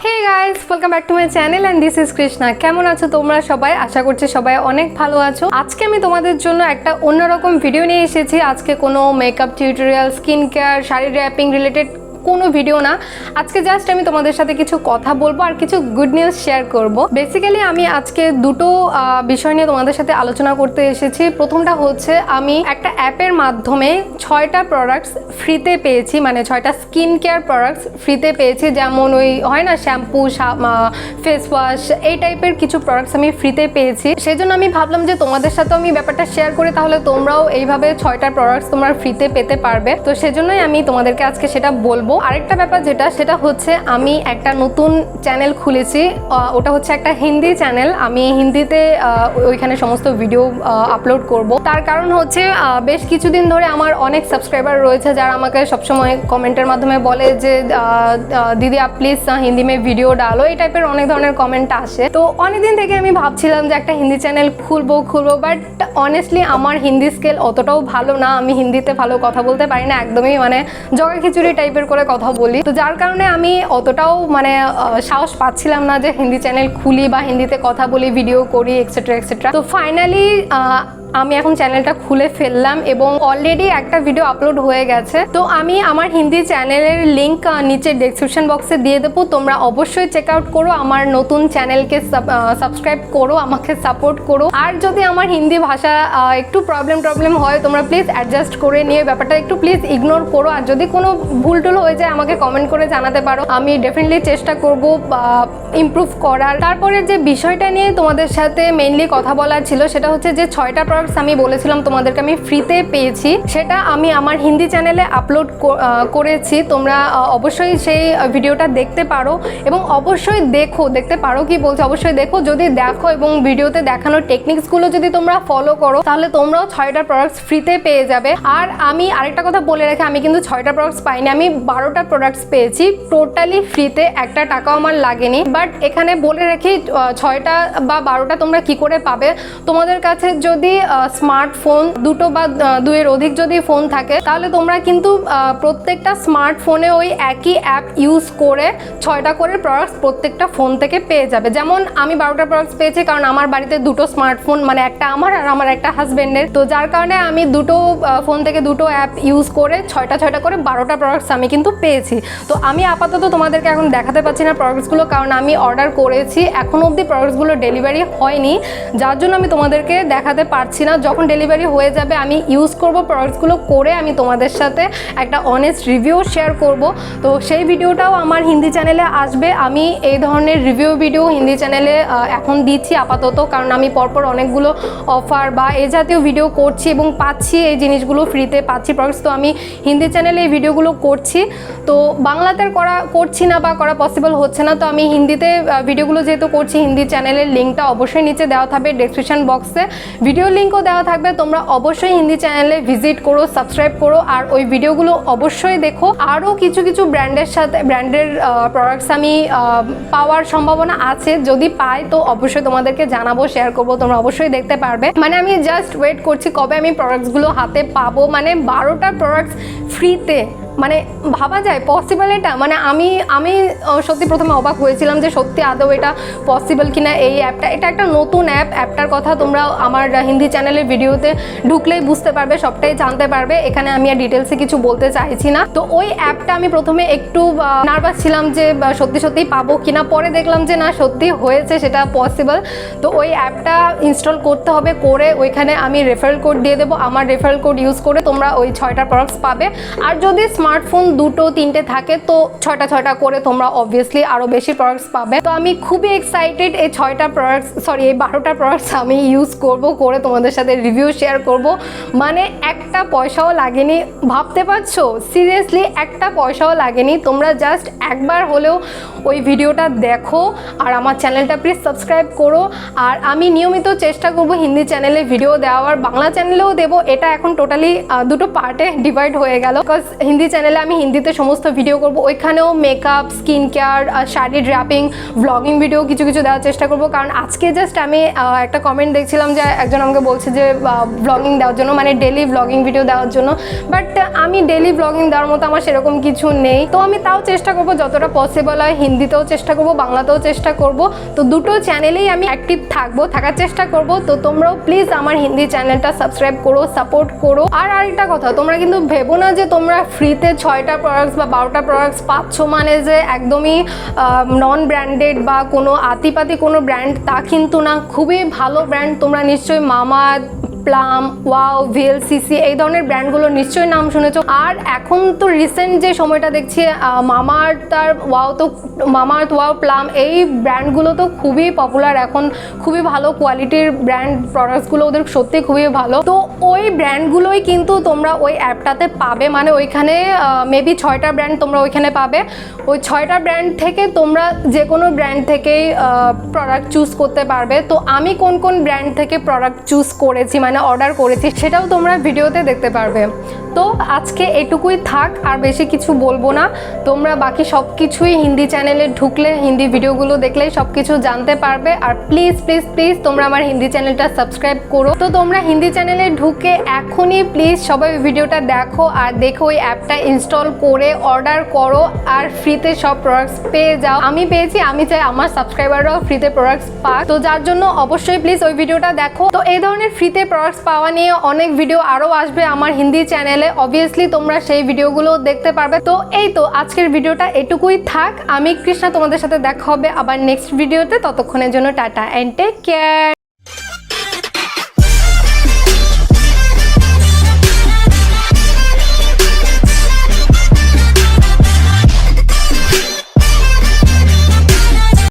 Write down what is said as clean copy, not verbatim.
Hey guys, welcome back to my channel and this is Krishna. কেমন আছো তোমরা সবাই? আশা করছি সবাই অনেক ভালো আছো। আজকে আমি তোমাদের জন্য একটা অন্যরকম ভিডিও নিয়ে এসেছি। আজকে কোনো makeup tutorial, skin care, sari wrapping related কোনো ভিডিও না। আজকে জাস্ট আমি তোমাদের সাথে কিছু কথা বলবো আর কিছু গুড নিউজ শেয়ার করব। বেসিক্যালি আমি আজকে দুটো বিষয় নিয়ে তোমাদের সাথে আলোচনা করতে এসেছি। প্রথমটা হচ্ছে আমি একটা অ্যাপের মাধ্যমে 6টা প্রোডাক্টস ফ্রিতে পেয়েছি, মানে 6টা স্কিন কেয়ার প্রোডাক্টস ফ্রিতে পেয়েছি। যেমন ওই হয় না শ্যাম্পু, ফেস ওয়াশ, এই টাইপের কিছু প্রোডাক্টস আমি ফ্রিতে পেয়েছি। সেই জন্য আমি ভাবলাম যে তোমাদের সাথেও আমি ব্যাপারটা শেয়ার করি, তাহলে তোমরাও এইভাবে 6টা প্রোডাক্টস তোমরা ফ্রিতে পেতে পারবে। তো সেজন্যই আমি তোমাদেরকে আজকে সেটা বলবো। আরেকটা ব্যাপার সেটা হচ্ছে আমি একটা নতুন চ্যানেল খুলেছি। ওটা হচ্ছে একটা হিন্দি চ্যানেল। আমি হিন্দিতে ওইখানে সমস্ত ভিডিও আপলোড করব। তার কারণ হচ্ছে বেশ কিছুদিন ধরে আমার অনেক সাবস্ক্রাইবার রয়েছে যারা আমাকে সবসময় কমেন্টের মাধ্যমে বলে যে দিদি আপ প্লিজ হিন্দি মে ভিডিও ডালো, এই টাইপের অনেক ধরনের কমেন্ট আসে। তো অনেকদিন থেকে আমি ভাবছিলাম যে একটা হিন্দি চ্যানেল খুলবো, বাট অনেস্টলি আমার হিন্দি স্কেল অতটাও ভালো না। আমি হিন্দিতে ভালো কথা বলতে পারি না, একদমই মানে জগা খিচুড়ি টাইপের করে কথা বলি। তো যার কারণে আমি অতটাও মানে সাহস পাচ্ছিলাম না যে হিন্দি চ্যানেল খুলি বা হিন্দিতে কথা বলি, ভিডিও করি, এক্সেট্রা এক্সেট্রা। তো ফাইনালি আমি এখন চ্যানেলটা খুলে ফেললাম এবং অলরেডি একটা ভিডিও আপলোড হয়ে গেছে। তো আমি আমার হিন্দি চ্যানেলের লিঙ্ক নিচে ডেসক্রিপশন বক্সে দিয়ে দেবো। তোমরা অবশ্যই চেক আউট করো, আমার নতুন চ্যানেলকে সাবস্ক্রাইব করো, আমাকে সাপোর্ট করো। আর যদি আমার হিন্দি ভাষা একটু প্রবলেম হয়, তোমরা প্লিজ অ্যাডজাস্ট করে নিয়ে ব্যাপারটা একটু প্লিজ ইগনোর করো। আর যদি কোনো ভুল টুল হয়ে যায় আমাকে কমেন্ট করে জানাতে পারো, আমি ডেফিনেটলি চেষ্টা করবো ইমপ্রুভ করার। তারপরে যে বিষয়টা নিয়ে তোমাদের সাথে মেইনলি কথা বলার ছিল সেটা হচ্ছে যে 6টা আমি বলেছিলাম তোমাদেরকে আমি ফ্রিতে পেয়েছি, সেটা আমি আমার হিন্দি চ্যানেলে আপলোড করেছি। তোমরা অবশ্যই সেই ভিডিওটা দেখতে পারো এবং অবশ্যই দেখতে পারো কি বলছো, অবশ্যই দেখো। যদি দেখো এবং ভিডিওতে দেখানো টেকনিক্সগুলো যদি তোমরা ফলো করো, তাহলে তোমরাও 6টা প্রোডাক্টস ফ্রিতে পেয়ে যাবে। আর আমি আরেকটা কথা বলে রাখি, আমি কিন্তু 6টা প্রোডাক্টস পাইনি, আমি 12টা প্রোডাক্টস পেয়েছি টোটালি ফ্রিতে। একটা টাকাও আমার লাগেনি। বাট এখানে বলে রাখি 6টা বা 12টা তোমরা কি করে পাবে। তোমাদের কাছে যদি স্মার্টফোন দুটো বা দুইয়ের অধিক যদি ফোন থাকে, তাহলে তোমরা কিন্তু প্রত্যেকটা স্মার্টফোনে ওই একই অ্যাপ ইউজ করে 6টা করে প্রোডাক্টস প্রত্যেকটা ফোন থেকে পেয়ে যাবে। যেমন আমি 12টা প্রোডাক্টস পেয়েছি, কারণ আমার বাড়িতে দুটো স্মার্টফোন, মানে একটা আমার আর আমার একটা হাজব্যান্ডের। তো যার কারণে আমি দুটো ফোন থেকে দুটো অ্যাপ ইউজ করে 6টা করে 12টা প্রোডাক্টস আমি কিন্তু পেয়েছি। তো আমি আপাতত তোমাদেরকে এখন দেখাতে পাচ্ছি না প্রোডাক্টসগুলো, কারণ আমি অর্ডার করেছি, এখনও অবধি প্রোডাক্টসগুলো ডেলিভারি হয়নি, যার জন্য আমি তোমাদেরকে দেখাতে পারছি না। যখন ডেলিভারি হয়ে যাবে আমি ইউজ করব প্রোডাক্টসগুলো, করে আমি তোমাদের সাথে একটা অনেস্ট রিভিউ শেয়ার করব। তো সেই ভিডিওটাও আমার হিন্দি চ্যানেলে আসবে। আমি এই ধরনের রিভিউ ভিডিও হিন্দি চ্যানেলে এখন দিচ্ছি আপাতত, কারণ আমি পরপর অনেকগুলো অফার বা এই জাতীয় ভিডিও করছি এবং পাচ্ছি, এই জিনিসগুলো ফ্রিতে পাচ্ছি প্রোডাক্টস। তো আমি হিন্দি চ্যানেলে এই ভিডিওগুলো করছি, তো বাংলাতে করছি না বা করা পসিবল হচ্ছে না। তো আমি হিন্দিতে ভিডিওগুলো যেহেতু করছি, হিন্দি চ্যানেলের লিঙ্কটা অবশ্যই নিচে দেওয়া থাকবে ডেসক্রিপশন বক্সে, ভিডিও লিঙ্কও দেওয়া থাকবে। তোমরা অবশ্যই হিন্দি চ্যানেলে ভিজিট করো, সাবস্ক্রাইব করো আর ওই ভিডিওগুলো অবশ্যই দেখো। আরও কিছু ব্র্যান্ডের প্রোডাক্টস আমি পাওয়ার সম্ভাবনা আছে, যদি পাই তো অবশ্যই তোমাদেরকে জানাবো, শেয়ার করবো, তোমরা অবশ্যই দেখতে পারবে। মানে আমি জাস্ট ওয়েট করছি কবে আমি প্রোডাক্টসগুলো হাতে পাবো। মানে 12টা প্রোডাক্টস ফ্রিতে, মানে ভাবা যায় পসিবল এটা? মানে আমি সত্যি প্রথমে অবাক হয়েছিলাম যে সত্যি আদৌ এটা পসিবল কিনা। এই অ্যাপটা, এটা একটা নতুন অ্যাপটার কথা তোমরা আমার হিন্দি চ্যানেলের ভিডিওতে ঢুকলেই বুঝতে পারবে, সবটাই জানতে পারবে। এখানে আমি আর ডিটেলসে কিছু বলতে চাইছি না। তো ওই অ্যাপটা আমি প্রথমে একটু নার্ভাস ছিলাম যে সত্যি পাবো কিনা, পরে দেখলাম যে না, সত্যি হয়েছে, সেটা পসিবল। তো ওই অ্যাপটা ইনস্টল করতে হবে, করে ওইখানে আমি রেফারেল কোড দিয়ে দেবো। আমার রেফারেল কোড ইউজ করে তোমরা ওই 6টা প্রোডাক্টস পাবে। আর যদি স্মার্টফোন 2-3টে থাকে তো 6টা করে তোমরা অবভিয়াসলি আরও বেশি প্রোডাক্টস পাবে। তো আমি খুবই এক্সাইটেড এই 6টা প্রোডাক্টস, এই 12টা প্রোডাক্টস আমি ইউজ করে তোমাদের সাথে রিভিউ শেয়ার করব। মানে একটা পয়সাও লাগেনি, ভাবতে পারছো? সিরিয়াসলি একটা পয়সাও লাগেনি। তোমরা জাস্ট একবার হলেও ওই ভিডিওটা দেখো আর আমার চ্যানেলটা প্লিজ সাবস্ক্রাইব করো। আর আমি নিয়মিত চেষ্টা করব হিন্দি চ্যানেলে ভিডিও দেওয়ার, বাংলা চ্যানেলেও দেবো। এটা এখন টোটালি দুটো পার্টে ডিভাইড হয়ে গেল, বিকজ হিন্দি চ্যানেলে আমি হিন্দিতে সমস্ত ভিডিও করব, ওইখানেও makeup, skin care, sari draping, blogging video কিছু কিছু দেওয়ার চেষ্টা করব। কারণ আজকে জাস্ট আমি একটা কমেন্ট দেখছিলাম যে একজন আমাকে বলছে যে ব্লগিং দেওয়ার জন্য, মানে ডেলি ব্লগিং ভিডিও দেওয়ার জন্য, বাট আমি ডেলি ব্লগিং দেওয়ার মতো আমার সেরকম কিছু নেই। তো আমি তাও চেষ্টা করব যতটা পসিবল হয়, হিন্দিতেও চেষ্টা করব, বাংলাতেও চেষ্টা করব। তো দুটো চ্যানেলেই আমি অ্যাক্টিভ থাকার চেষ্টা করব। তো তোমরাও প্লিজ আমার হিন্দি চ্যানেলটা সাবস্ক্রাইব করো, সাপোর্ট করো। আর আরেকটা কথা, তোমরা কিন্তু ভেবো না যে তোমরা ফ্রিতে 6টা প্রোডাক্টস বা 12টা প্রোডাক্টস পাচ্ছ মানে যে একদমই নন ব্র্যান্ডেড বা কোনো আতিপাতি কোনো ব্র্যান্ড, তা কিন্তু না। খুবই ভালো ব্র্যান্ড, তোমরা নিশ্চয়ই মামাআর্থ, প্লাম, ওয়াও, ভিএলসিসি এই ধরনের ব্র্যান্ডগুলো নিশ্চয়ই নাম শুনেছো। আর এখন তো রিসেন্ট যে সময়টা দেখছি মামাআর্থ আর ওয়াও, তো মামাআর্থ, ওয়াও, প্লাম এই ব্র্যান্ডগুলো তো খুবই পপুলার এখন, খুবই ভালো কোয়ালিটির ব্র্যান্ড, প্রোডাক্টসগুলো ওদের সত্যি খুবই ভালো। তো ওই ব্র্যান্ডগুলোই কিন্তু তোমরা ওই অ্যাপটাতে পাবে, মানে ওইখানে মেবি 6টা ব্র্যান্ড তোমরা ওইখানে পাবে। ওই 6টা ব্র্যান্ড থেকে তোমরা যে কোনো ব্র্যান্ড থেকেই প্রোডাক্ট চুজ করতে পারবে। তো আমি কোন কোন ব্র্যান্ড থেকে প্রোডাক্ট চুজ করেছি, মানে অর্ডার করেছি, সেটাও তোমরা ভিডিওতে দেখতে পারবে। তো আজকে এটুকুই থাক, আর বেশি কিছু বলবো না। তোমরা বাকি সব কিছুই হিন্দি চ্যানেলে ঢুকলে, হিন্দি ভিডিওগুলো দেখলেই সব কিছু জানতে পারবে। আর প্লিজ প্লিজ প্লিজ তোমরা আমার হিন্দি চ্যানেলটা সাবস্ক্রাইব করো। তো তোমরা হিন্দি চ্যানেলে ঢুকে এখনই প্লিজ সবাই ভিডিওটা দেখো, আর দেখো ওই অ্যাপটা ইনস্টল করে অর্ডার করো, আর ফ্রিতে সব প্রোডাক্টস পেয়ে যাও। আমি পেয়েছি, আমি চাই আমার সাবস্ক্রাইবাররাও ফ্রিতে প্রোডাক্টস পাক। তো যার জন্য অবশ্যই প্লিজ ওই ভিডিওটা দেখো। তো এই ধরনের ফ্রিতে প্রোডাক্টস পাওয়া নিয়ে অনেক ভিডিও আরও আসবে আমার হিন্দি চ্যানেলে, অবভিয়াসলি তোমরা সেই ভিডিওগুলো দেখতে পারবে। তো এই তো আজকের ভিডিওটা এটুকুই থাক। আমি কৃষ্ণা, তোমাদের সাথে দেখা হবে আবার নেক্সট ভিডিওতে। ততক্ষণের জন্য টাটা অ্যান্ড টেক কেয়ার।